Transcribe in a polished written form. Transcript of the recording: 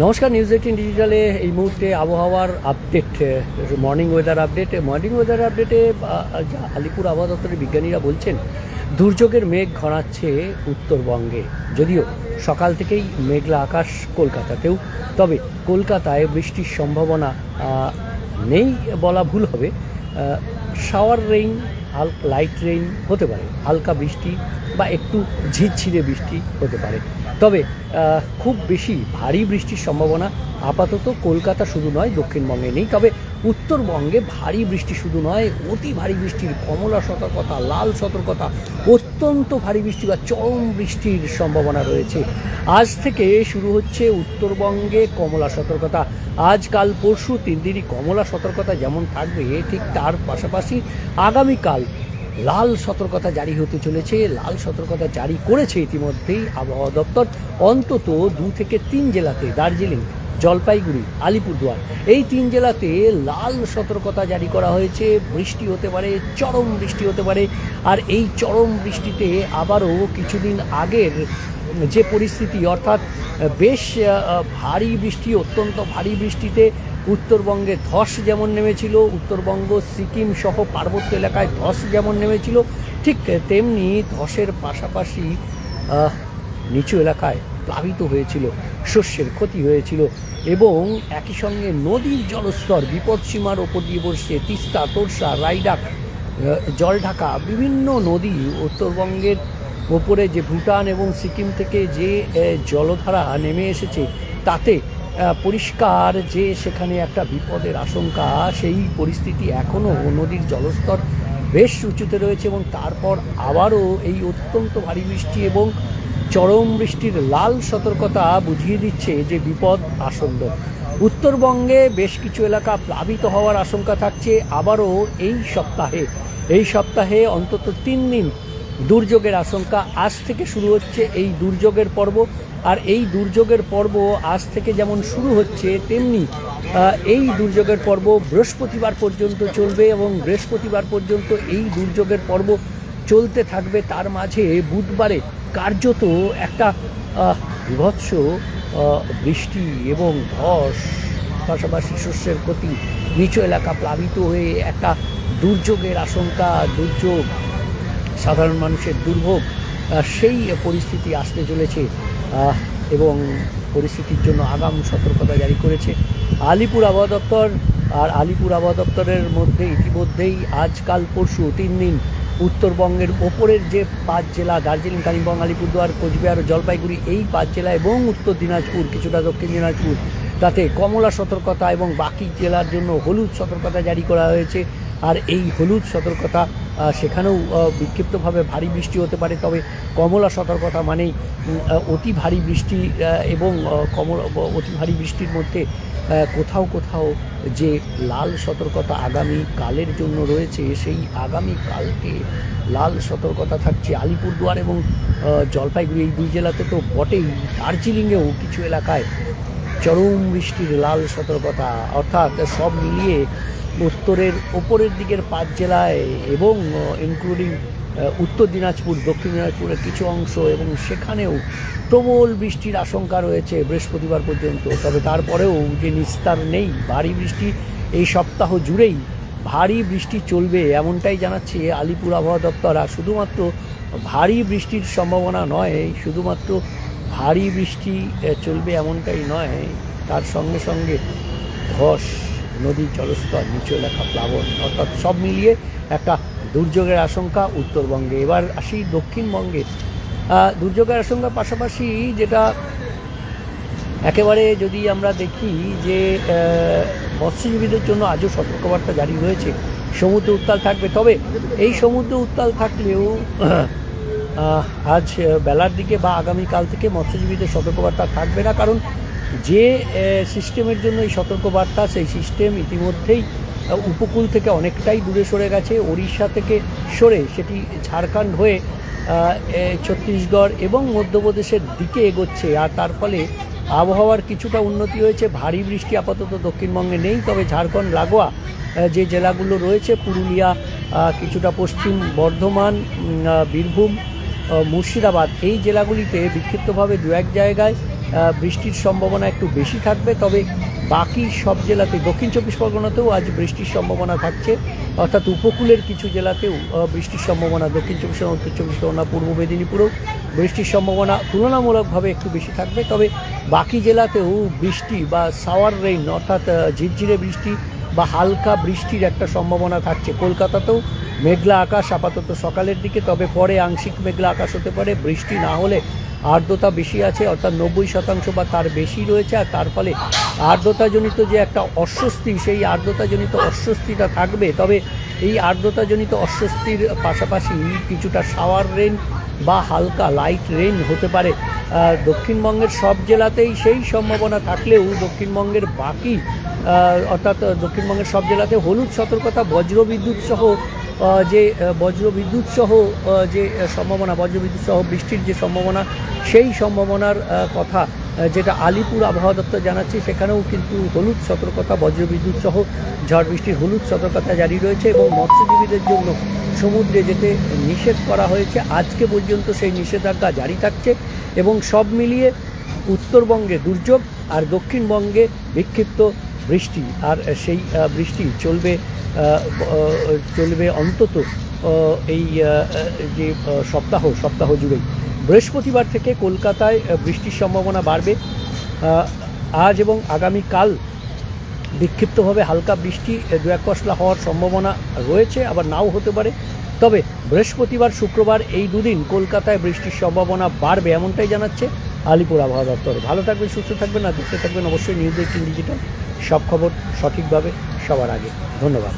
নমস্কার, নিউজ 18 ডিজিটালে এই মুহূর্তে আবহাওয়ার আপডেট, মর্নিং ওয়েদার আপডেটে যা আলিপুর আবহাওয়া দপ্তরের বিজ্ঞানীরা বলছেন, দুর্যোগের মেঘ ঘনাচ্ছে উত্তরবঙ্গে। যদিও সকাল থেকেই মেঘলা আকাশ কলকাতাতেও, তবে কলকাতায় বৃষ্টির সম্ভাবনা নেই বলা ভুল হবে। শাওয়ার রেইন, লাইট রেইন হতে পারে, হালকা বৃষ্টি বা একটু ঝিরঝিরে বৃষ্টি হতে পারে। তবে খুব বেশি ভারী বৃষ্টির সম্ভাবনা আপাতত কলকাতা শুধু নয়, দক্ষিণবঙ্গে নেই। তবে উত্তরবঙ্গে ভারী বৃষ্টি শুধু নয়, অতি ভারী বৃষ্টির কমলা সতর্কতা, লাল সতর্কতা, অত্যন্ত ভারী বৃষ্টি বা চরম বৃষ্টির সম্ভাবনা রয়েছে। আজ থেকে শুরু হচ্ছে উত্তরবঙ্গে কমলা সতর্কতা। আজ, কাল, পরশু 3 দিনই কমলা সতর্কতা যেমন থাকবে, ঠিক তার পাশাপাশি আগামীকাল লাল সতর্কতা জারি হতে চলেছে। লাল সতর্কতা জারি করেছে ইতিমধ্যেই আবহাওয়া দপ্তর। অন্তত 2 থেকে 3 জেলাতে, দার্জিলিং, জলপাইগুড়ি, আলিপুরদুয়ার, এই 3 জেলাতে লাল সতর্কতা জারি করা হয়েছে। বৃষ্টি হতে পারে, চরম বৃষ্টি হতে পারে। আর এই চরম বৃষ্টিতে আবারও কিছুদিন আগের যে পরিস্থিতি, অর্থাৎ বেশ ভারী বৃষ্টি, অত্যন্ত ভারী বৃষ্টিতে উত্তরবঙ্গে ধস যেমন নেমেছিল, উত্তরবঙ্গ, সিকিম সহ পার্বত্য এলাকায় ধস যেমন নেমেছিল, ঠিক তেমনি ধসের পাশাপাশি নিচু এলাকায় প্লাবিত হয়েছিল, শস্যের ক্ষতি হয়েছিল এবং একই সঙ্গে নদীর জলস্তর বিপদসীমার ওপর দিয়ে বসছে। তিস্তা, তোরসা, রায়ডাক, জলঢাকা, বিভিন্ন নদী উত্তরবঙ্গের ওপরে যে ভুটান এবং সিকিম থেকে যে জলধারা নেমে এসেছে, তাতে পরিষ্কার যে সেখানে একটা বিপদের আশঙ্কা। সেই পরিস্থিতি এখনও, নদীর জলস্তর বেশ উঁচুতে রয়েছে এবং তারপর আবারও এই অত্যন্ত ভারী বৃষ্টি এবং চরম বৃষ্টির লাল সতর্কতা বুঝিয়ে দিচ্ছে যে বিপদ আসন্ন। উত্তরবঙ্গে বেশ কিছু এলাকা প্লাবিত হওয়ার আশঙ্কা থাকছে আবারও এই সপ্তাহে অন্তত 3 দিন দুর্যোগের আশঙ্কা। আজ থেকে শুরু হচ্ছে এই দুর্যোগের পর্ব। আর এই দুর্যোগের পর্ব আজ থেকে যেমন শুরু হচ্ছে, তেমনি এই দুর্যোগের পর্ব বৃহস্পতিবার পর্যন্ত চলবে এবং বৃহস্পতিবার পর্যন্ত এই দুর্যোগের পর্ব চলতে থাকবে। তার মাঝে বুধবারে কার্যত একটা বিভৎস বৃষ্টি এবং ধস, পাশাপাশি শস্যের ক্ষতি, নিচু এলাকা প্লাবিত হয়ে একটা দুর্যোগের আশঙ্কা, দুর্যোগ, সাধারণ মানুষের দুর্ভোগ, সেই পরিস্থিতি আসতে চলেছে এবং পরিস্থিতির জন্য আগাম সতর্কতা জারি করেছে আলিপুর আবহাওয়া দপ্তর। আর আলিপুর আবহাওয়া দপ্তরের মধ্যে ইতিমধ্যেই আজ, কাল, পরশু 3 দিন উত্তরবঙ্গের ওপরের যে 5 জেলা, দার্জিলিং, কালিম্পং, আলিপুরদুয়ার, কোচবিহার, জলপাইগুড়ি, এই 5 জেলা এবং উত্তর দিনাজপুর, কিছুটা দক্ষিণ দিনাজপুর, তাতে কমলা সতর্কতা এবং বাকি জেলার জন্য হলুদ সতর্কতা জারি করা হয়েছে। আর এই হলুদ সতর্কতা, সেখানেও বিক্ষিপ্তভাবে ভারী বৃষ্টি হতে পারে। তবে কমলা সতর্কতা মানেই অতি ভারী বৃষ্টি এবং অতি ভারী বৃষ্টির মধ্যে কোথাও কোথাও যে লাল সতর্কতা আগামী কালের জন্য রয়েছে, সেই আগামী কালকে লাল সতর্কতা থাকছে আলিপুরদুয়ার এবং জলপাইগুড়ি, এই 2 জেলাতে তো বটেই। দার্জিলিংয়েও কিছু এলাকায় চরম বৃষ্টির লাল সতর্কতা। অর্থাৎ সব মিলিয়ে উত্তরের ওপরের দিকের 5 জেলায় এবং ইনক্লুডিং উত্তর দিনাজপুর, দক্ষিণ দিনাজপুরের কিছু অংশ, এবং সেখানেও প্রবল বৃষ্টির আশঙ্কা রয়েছে বৃহস্পতিবার পর্যন্ত। তবে তারপরেও যে নিস্তার নেই, ভারী বৃষ্টি এই সপ্তাহ জুড়েই ভারী বৃষ্টি চলবে, এমনটাই জানাচ্ছে আলিপুর আবহাওয়া দপ্তর। আর শুধুমাত্র ভারী বৃষ্টির সম্ভাবনা নয়, শুধুমাত্র ভারী বৃষ্টি চলবে এমনটাই নয়, তার সঙ্গে সঙ্গে ধস, নদীর জলস্তর, নিচু এলাকা প্লাবন, অর্থাৎ সব মিলিয়ে একটা দুর্যোগের আশঙ্কা উত্তরবঙ্গে। এবার আসি দক্ষিণবঙ্গে। দুর্যোগের আশঙ্কার পাশাপাশি যেটা একেবারে যদি আমরা দেখি যে মৎস্যজীবীদের জন্য আজও সতর্কবার্তা জারি হয়েছে। সমুদ্র উত্তাল থাকবে, তবে এই সমুদ্র উত্তাল থাকলেও আজ বেলার দিকে বা আগামীকাল থেকে মৎস্যজীবীদের সতর্কবার্তা থাকবে না। কারণ যে সিস্টেমের জন্য এই সতর্কবার্তা, সেই সিস্টেম ইতিমধ্যেই উপকূল থেকে অনেকটাই দূরে সরে গেছে। ওড়িশা থেকে সরে সেটি ঝাড়খণ্ড হয়ে ছত্তিশগড় এবং মধ্যপ্রদেশের দিকে এগোচ্ছে। আর তার ফলে আবহাওয়ার কিছুটা উন্নতি হয়েছে। ভারী বৃষ্টি আপাতত দক্ষিণবঙ্গে নেই, তবে ঝাড়খণ্ড লাগোয়া যে জেলাগুলো রয়েছে, পুরুলিয়া, কিছুটা পশ্চিম বর্ধমান, বীরভূম, মুর্শিদাবাদ, এই জেলাগুলিতে বিক্ষিপ্তভাবে 2-1 জায়গায় বৃষ্টির সম্ভাবনা একটু বেশি থাকবে। তবে বাকি সব জেলাতে, দক্ষিণ চব্বিশ পরগনাতেও আজ বৃষ্টির সম্ভাবনা থাকছে, অর্থাৎ উপকূলের কিছু জেলাতেও বৃষ্টির সম্ভাবনা, দক্ষিণ চব্বিশ পরগনা, উত্তর চব্বিশ পরগনা, পূর্ব মেদিনীপুরেও বৃষ্টির সম্ভাবনা তুলনামূলকভাবে একটু বেশি থাকবে। তবে বাকি জেলাতেও বৃষ্টি বা সাওয়ার রেইন, অর্থাৎ ঝিরঝিরে বৃষ্টি বা হালকা বৃষ্টির একটা সম্ভাবনা থাকছে। কলকাতাতেও মেঘলা আকাশ আপাতত সকালের দিকে, তবে পরে আংশিক মেঘলা আকাশ হতে পারে। বৃষ্টি না হলে আর্দ্রতা বেশি আছে, অর্থাৎ 90% বা তার বেশি রয়েছে, আর তার ফলে আর্দ্রতাজনিত যে একটা অস্বস্তি, সেই আর্দ্রতাজনিত অস্বস্তিটা থাকবে। তবে এই আর্দ্রতাজনিত অস্বস্তির পাশাপাশি কিছুটা শাওয়ার রেন বা হালকা লাইট রেন হতে পারে দক্ষিণবঙ্গের সব জেলাতেই। সেই সম্ভাবনা থাকলেও দক্ষিণবঙ্গের বাকি অর্থাৎ দক্ষিণবঙ্গের সব জেলাতে হলুদ সতর্কতা, বজ্রবিদ্যুৎ সহ যে সম্ভাবনা, বজ্রবিদ্যুৎ সহ বৃষ্টির যে সম্ভাবনা, সেই সম্ভাবনার কথা যেটা আলিপুর আবহাওয়া দপ্তর জানাচ্ছে, সেখানেও কিন্তু হলুদ সতর্কতা, বজ্রবিদ্যুৎ সহ ঝড় বৃষ্টির হলুদ সতর্কতা জারি রয়েছে। এবং মৎস্যজীবীদের জন্য সমুদ্রে যেতে নিষেধ করা হয়েছে, আজকে পর্যন্ত সেই নিষেধাজ্ঞা জারি থাকছে। এবং সব মিলিয়ে উত্তরবঙ্গে দুর্যোগ আর দক্ষিণবঙ্গে বিক্ষিপ্ত বৃষ্টি, আর সেই বৃষ্টি চলবে অন্তত এই যে সপ্তাহ জুড়েই। বৃহস্পতিবার থেকে কলকাতায় বৃষ্টির সম্ভাবনা বাড়বে। আজ এবং আগামীকাল বিক্ষিপ্তভাবে হালকা বৃষ্টি, দু এক পশলা হওয়ার সম্ভাবনা রয়েছে, আবার নাও হতে পারে। তবে বৃহস্পতিবার, শুক্রবার এই দুদিন কলকাতায় বৃষ্টির সম্ভাবনা বাড়বে, এমনটাই জানাচ্ছে আলিপুর আবহাওয়া দপ্তর। ভালো থাকবেন, সুস্থ থাকবেন, আর দেখতে থাকবেন অবশ্যই নিউজ 18 ডিজিটাল। সব খবর সঠিকভাবে সবার আগে। ধন্যবাদ।